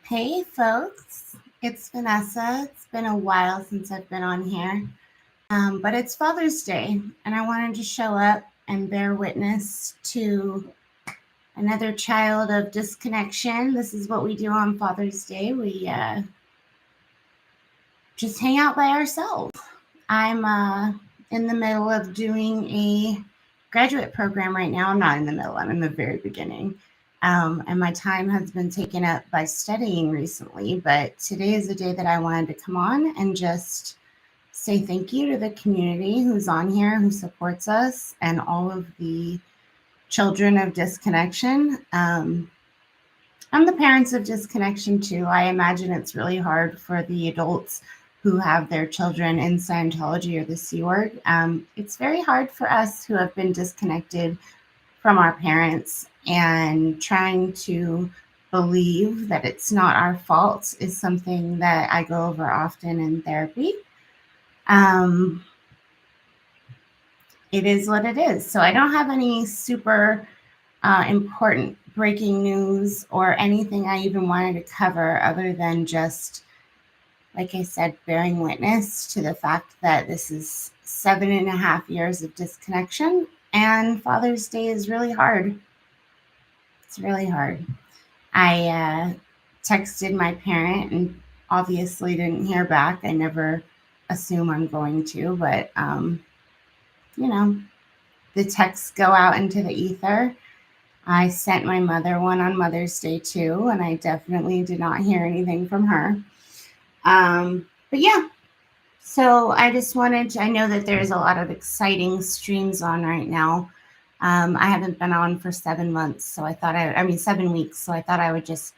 Hey folks, it's Vanessa. It's been a while since I've been on here, but it's Father's Day, and I wanted to show up and bear witness to another child of disconnection. This is what we do on Father's Day. We just hang out by ourselves. I'm in the middle of doing a graduate program right now. I'm not in the middle, I'm in the very beginning. And my time has been taken up by studying recently, but today is a day that I wanted to come on and just say thank you to the community who's on here, who supports us, and all of the children of disconnection. I'm the parents of disconnection too. I imagine it's really hard for the adults who have their children in Scientology or the C word. It's very hard for us who have been disconnected from our parents, and trying to believe that it's not our fault is something that I go over often in therapy. Um, it is what it is. So I don't have any super important breaking news or anything I even wanted to cover other than just, like I said, bearing witness to the fact that this is 7.5 years of disconnection, and Father's Day is really hard. It's really hard. I texted my parent and obviously didn't hear back. I never assume I'm going to, but you know, the texts go out into the ether. I sent my mother one on Mother's Day too, and I definitely did not hear anything from her. But yeah, so I just wanted to, I know that there's a lot of exciting streams on right now. I haven't been on for 7 months, so I mean, 7 weeks, so I thought I would just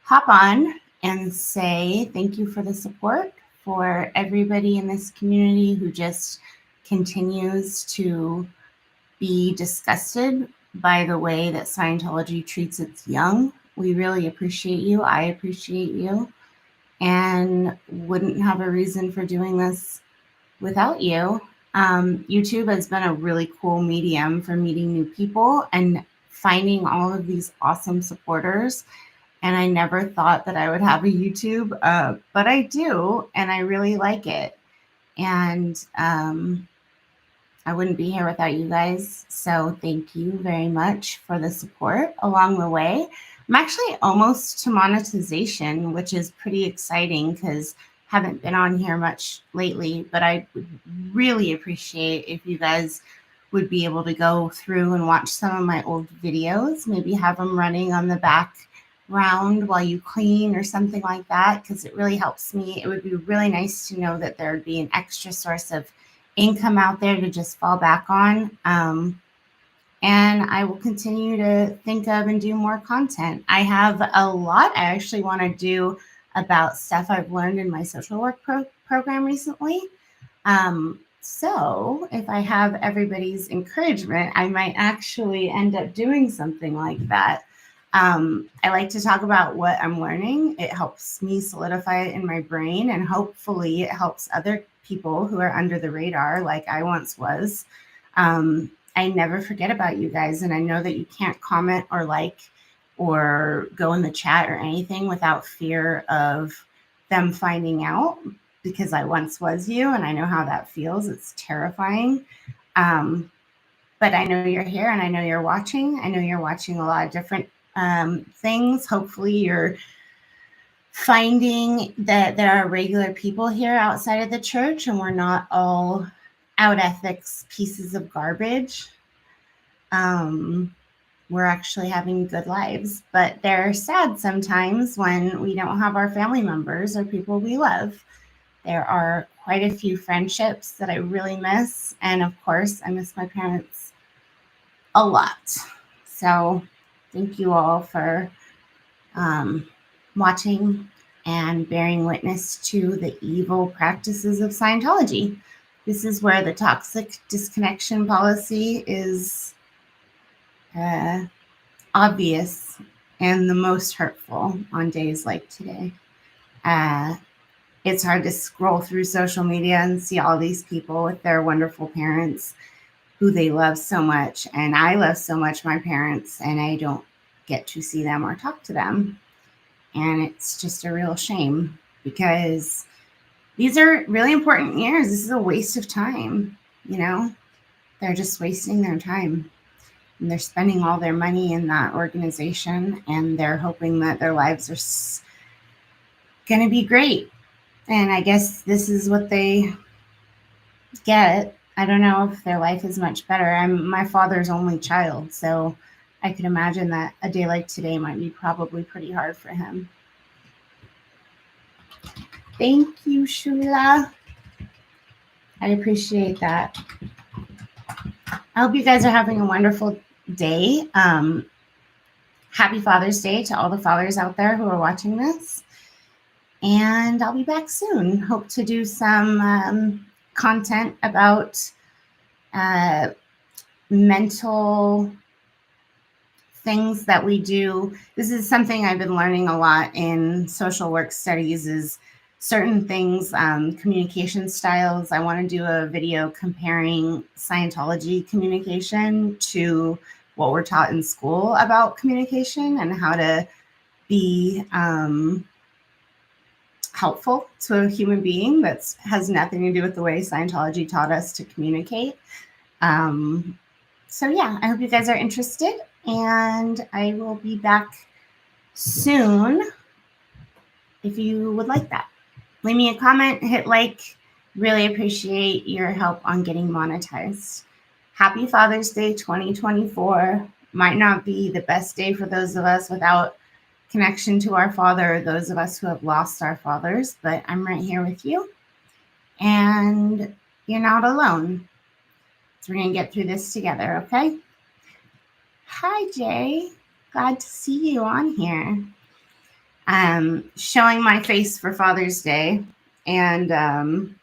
hop on and say thank you for the support, for everybody in this community who just continues to be disgusted by the way that Scientology treats its young. We really appreciate you. I appreciate you, and wouldn't have a reason for doing this without you. YouTube has been a really cool medium for meeting new people and finding all of these awesome supporters. And I never thought that I would have a YouTube, but I do, and I really like it. And I wouldn't be here without you guys. So thank you very much for the support along the way. I'm actually almost to monetization, which is pretty exciting because haven't been on here much lately, but I would really appreciate if you guys would be able to go through and watch some of my old videos, maybe have them running on the background while you clean or something like that, because it really helps me. It would be really nice to know that there would be an extra source of income out there to just fall back on. And I will continue to think of and do more content. I have a lot I actually want to do about stuff I've learned in my social work program recently. So if I have everybody's encouragement, I might actually end up doing something like that. I like to talk about what I'm learning. It helps me solidify it in my brain, and hopefully it helps other people who are under the radar like I once was. I never forget about you guys, and I know that you can't comment or like or go in the chat or anything without fear of them finding out, because I once was you and I know how that feels. It's terrifying. But I know you're here and I know you're watching. I know you're watching a lot of different things. Hopefully you're finding that there are regular people here outside of the church and we're not all out ethics pieces of garbage. We're actually having good lives, but they're sad sometimes when we don't have our family members or people we love. There are quite a few friendships that I really miss, and of course I miss my parents a lot. So thank you all for watching and bearing witness to the evil practices of Scientology. This is where the toxic disconnection policy is obvious and the most hurtful on days like today. It's hard to scroll through social media and see all these people with their wonderful parents who they love so much. And I love so much my parents, and I don't get to see them or talk to them. And it's just a real shame because these are really important years. This is a waste of time, you know? They're just wasting their time. And they're spending all their money in that organization, and they're hoping that their lives are going to be great. And I guess this is what they get. I don't know if their life is much better. I'm my father's only child, so I could imagine that a day like today might be probably pretty hard for him. Thank you, Shula. I appreciate that. I hope you guys are having a wonderful day. Happy Father's Day to all the fathers out there who are watching this. And I'll be back soon. Hope to do some content about mental things that we do. This is something I've been learning a lot in social work studies, is certain things, communication styles. I want to do a video comparing Scientology communication to what we're taught in school about communication and how to be helpful to a human being that has nothing to do with the way Scientology taught us to communicate. So yeah, I hope you guys are interested, and I will be back soon if you would like that. Leave me a comment, hit like. Really appreciate your help on getting monetized. Happy Father's Day 2024. Might not be the best day for those of us without connection to our father, those of us who have lost our fathers, but I'm right here with you, and you're not alone. So we're going to get through this together, okay? Hi, Jay. Glad to see you on here. Showing my face for Father's Day, and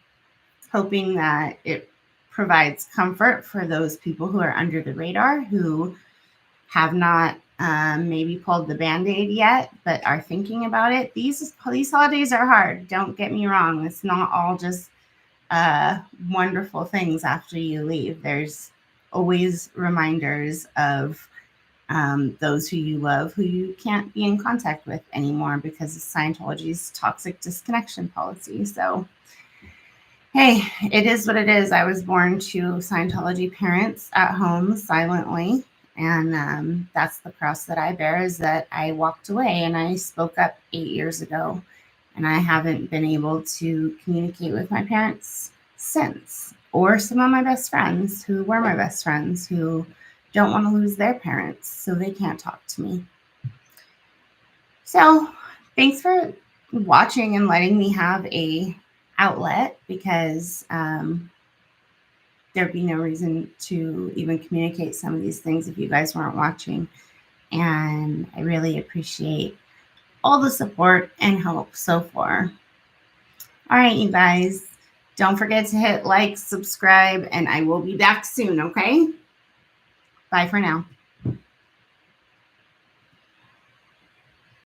hoping that it provides comfort for those people who are under the radar, who have not maybe pulled the Band-Aid yet, but are thinking about it. These holidays are hard. Don't get me wrong. It's not all just wonderful things after you leave. There's always reminders of those who you love, who you can't be in contact with anymore because of Scientology's toxic disconnection policy. So, hey, it is what it is. I was born to Scientology parents at home silently. And that's the cross that I bear, is that I walked away and I spoke up 8 years ago. And I haven't been able to communicate with my parents since, or some of my best friends who were my best friends who don't want to lose their parents, so they can't talk to me. So thanks for watching and letting me have a outlet, because there'd be no reason to even communicate some of these things if you guys weren't watching. And I really appreciate all the support and help so far. All right, you guys, don't forget to hit like, subscribe, and I will be back soon, okay? Bye for now.